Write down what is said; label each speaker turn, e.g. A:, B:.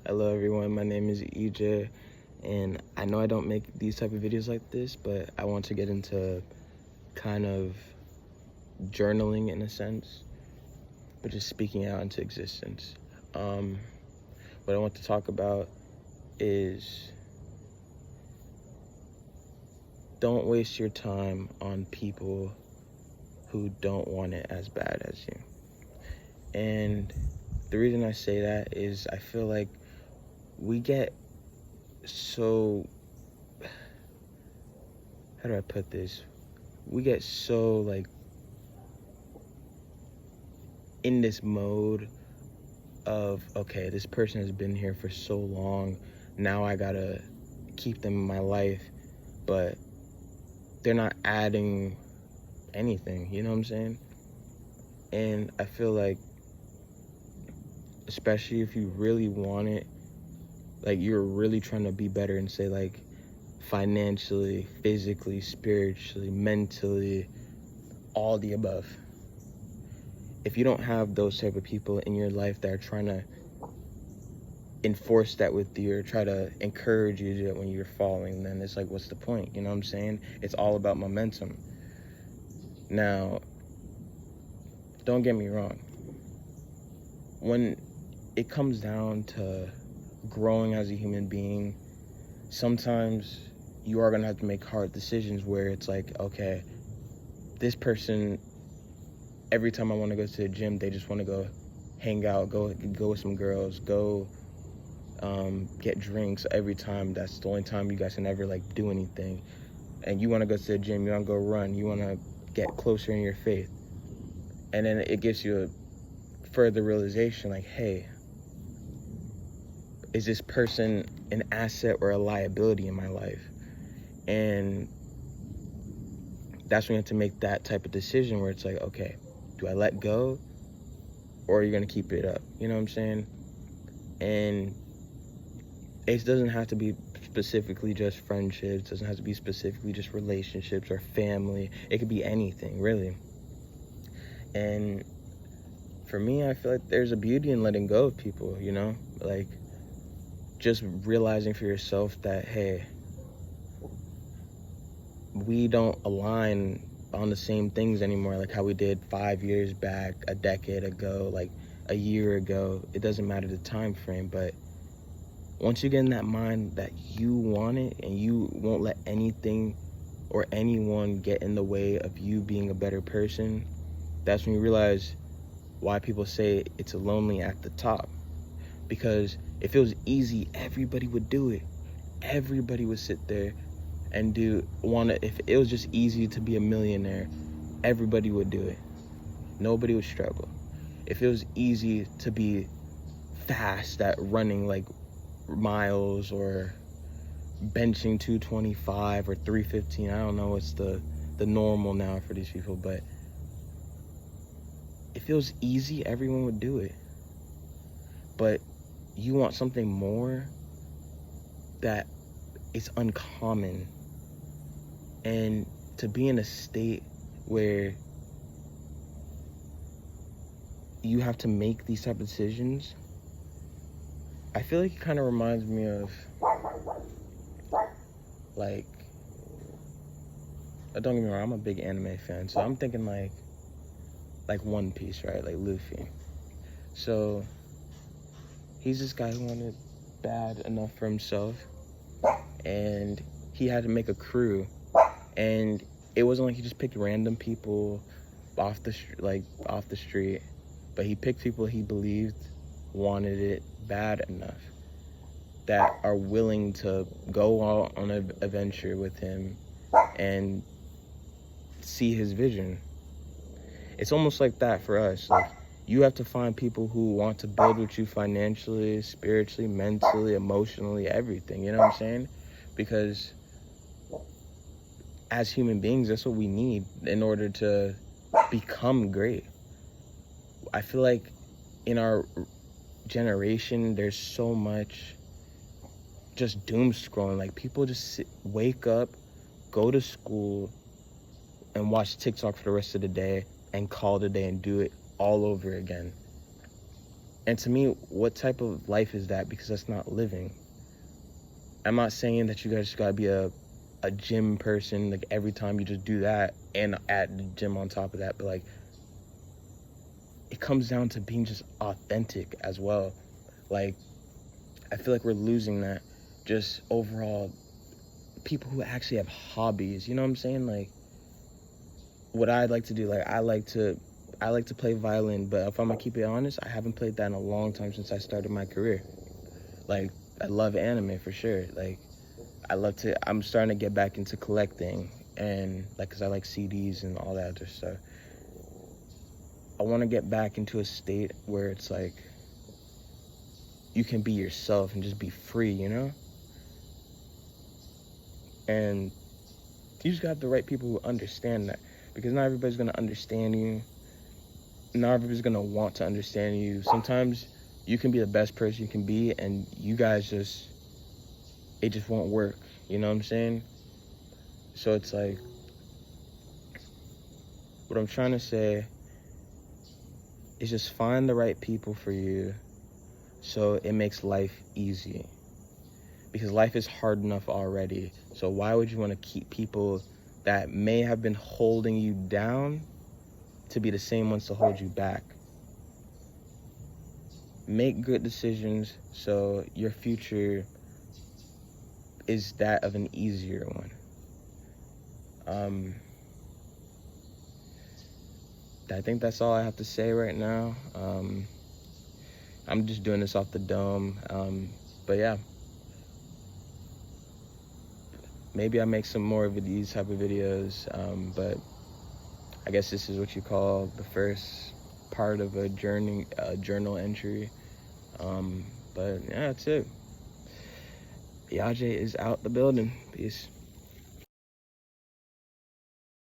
A: Hello everyone, my name is EJ, and I know I don't make these type of videos like this, but I want to get into kind of journaling in a sense, but just speaking out into existence. What I want to talk about is don't waste your time on people who don't want it as bad as you. And the reason I say that is I feel like we get so, how do I put this? We get so like in this mode of, okay, this person has been here for so long, now I gotta keep them in my life, but they're not adding anything, you know what I'm saying? And I feel like, especially if you really want it, like you're really trying to be better and say like financially, physically, spiritually, mentally, all the above. If you don't have those type of people in your life that are trying to enforce that with you or try to encourage you to do it when you're falling, then it's like, what's the point? You know what I'm saying? It's all about momentum. Now, don't get me wrong. When it comes down to growing as a human being, sometimes you are going to have to make hard decisions where it's like, okay, this person, every time I want to go to the gym, they just want to go hang out, go with some girls, go get drinks every time. That's the only time you guys can ever like do anything. And you want to go to the gym, you want to go run, you want to get closer in your faith. And then it gives you a further realization like, hey, is this person an asset or a liability in my life? And that's when you have to make that type of decision where it's like, okay, do I let go or are you going to keep it up? You know what I'm saying? And it doesn't have to be specifically just friendships. It doesn't have to be specifically just relationships or family. It could be anything, really. And for me, I feel like there's a beauty in letting go of people, you know? Like, just realizing for yourself that, hey, we don't align on the same things anymore, like how we did 5 years back, a decade ago, like a year ago. It doesn't matter the time frame, but once you get in that mind that you want it and you won't let anything or anyone get in the way of you being a better person, that's when you realize why people say it's lonely at the top. Because if it was easy, everybody would do it. Everybody would sit there and if it was just easy to be a millionaire, everybody would do it. Nobody would struggle. If it was easy to be fast at running like miles or benching 225 or 315, I don't know what's the normal now for these people, but if it was easy, everyone would do it. But you want something more that is uncommon, and to be in a state where you have to make these type of decisions, I feel like it kind of reminds me of like, don't get me wrong, I'm a big anime fan, so I'm thinking like One Piece, right? Like Luffy. So he's this guy who wanted bad enough for himself, and he had to make a crew, and it wasn't like he just picked random people off the street, but he picked people he believed wanted it bad enough, that are willing to go out on an adventure with him and see his vision. It's almost like that for us. Like, you have to find people who want to build with you financially, spiritually, mentally, emotionally, everything. You know what I'm saying? Because as human beings, that's what we need in order to become great. I feel like in our generation, there's so much just doom scrolling. Like, people just wake up, go to school, and watch TikTok for the rest of the day and call it a day and do it all over again. And to me, what type of life is that? Because that's not living. I'm not saying that you guys just gotta be a gym person, like every time you just do that and add the gym on top of that, but like it comes down to being just authentic as well. Like, I feel like we're losing that. Just overall, people who actually have hobbies, you know what I'm saying? Like, what I like to do, like I like to play violin, but if I'm gonna keep it honest, I haven't played that in a long time since I started my career. Like, I love anime for sure. Like, I'm starting to get back into collecting, and like, cause I like CDs and all that other stuff. I want to get back into a state where it's like you can be yourself and just be free, you know? And you just got the right people who understand that, because not everybody's going to understand you. Not everybody's going to want to understand you. Sometimes you can be the best person you can be, and you guys it just won't work. You know what I'm saying? So it's like, what I'm trying to say is just find the right people for you so it makes life easy. Because life is hard enough already. So why would you want to keep people that may have been holding you down to be the same ones to hold you back? Make good decisions so your future is that of an easier one. I think that's all I have to say right now. I'm just doing this off the dome. But yeah, maybe I'll make some more of these type of videos. But I guess this is what you call the first part of a journal entry. But yeah, that's it. Yaje is out the building. Peace.